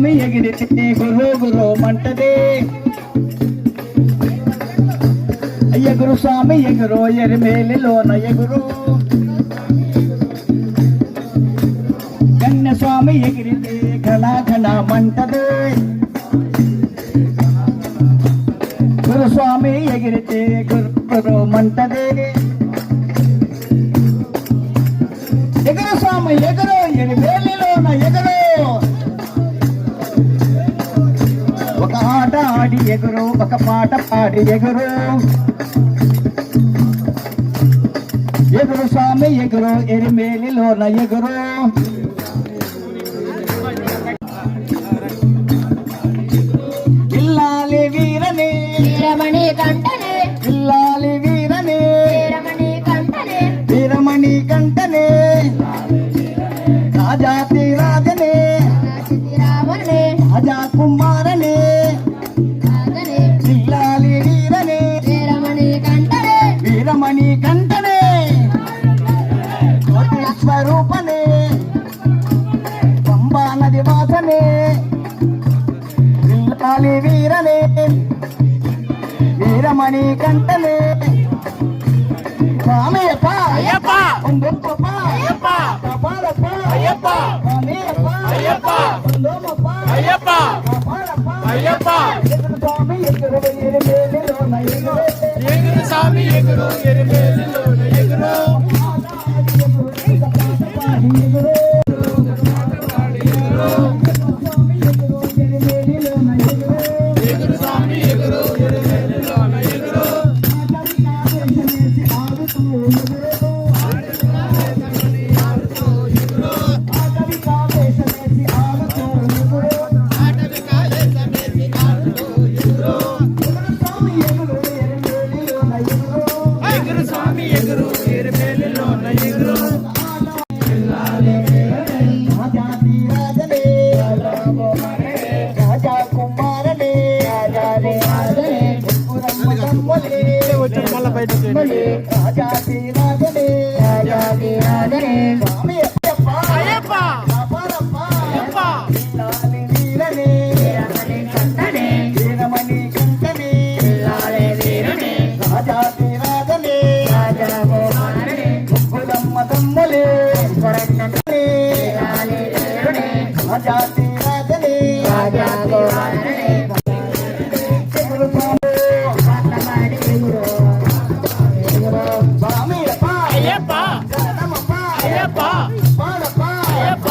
స్వామి ఎగిరితే గురు గురు మంటదే ఎగురు స్వామి ఎగురు ఎరిమేలిలోన ఎగురు గణ్య స్వామి ఎగిరితే ఘన ఘన మంటదే గురు స్వామి ఎగిరితే గురు గురు మంటదే ఎగురు స్వామి ఎగురు ఎరిమేలిలోన ఎగురు ఒక ఆట ఆడి ఎగురు ఒక పాట పాడి ఎగురు ఎగురు స్వామి ఎగురు ఎరిమేలిలోన ఎగురు ఇల్లాలి వీరనే వీరమణి కంటనే ఇల్లాలి వీరనే వీరమణి కంటనే వీరమణి కంటనే రాజాతి రాజనే రావణే రాజా కుమారనే ఇల్లాలి వీరనే వీరమణి కంటనే వీరమణి కంటనే స్వరూపనే పంబా నది వాసనే ఇల్లాలి వీరనే వీరమణి కంటనే స్వామియప్ప అయ్యప్ప ఉందప్ప అయ్యప్ప కపాలప్ప అయ్యప్ప స్వామియప్ప అయ్యప్ప ఉందప్ప అయ్యప్ప కపాలప్ప అయ్యప్ప ఎగురు స్వామి ఎగురు ఎరిమేలిలోన ఎగురు ఎగురు స్వామి ఎగురు ఎరిమేలిలోన ఎగురు రాజాది రాజనే రాజాది రాజనే స్వామి అయ్యప్ప కపాలప్ప అయ్యప్ప ఇల్లాలి వీరనే వీరమణి కంటనే వీరమణి కంటనే ఇల్లాలి వీరనే రాజాది రాజనే రాజా కుమారనే ముగ్గులమ్మ తమ్ములే స్వరంగనే ఇల్లాలి వీరనే రాజాది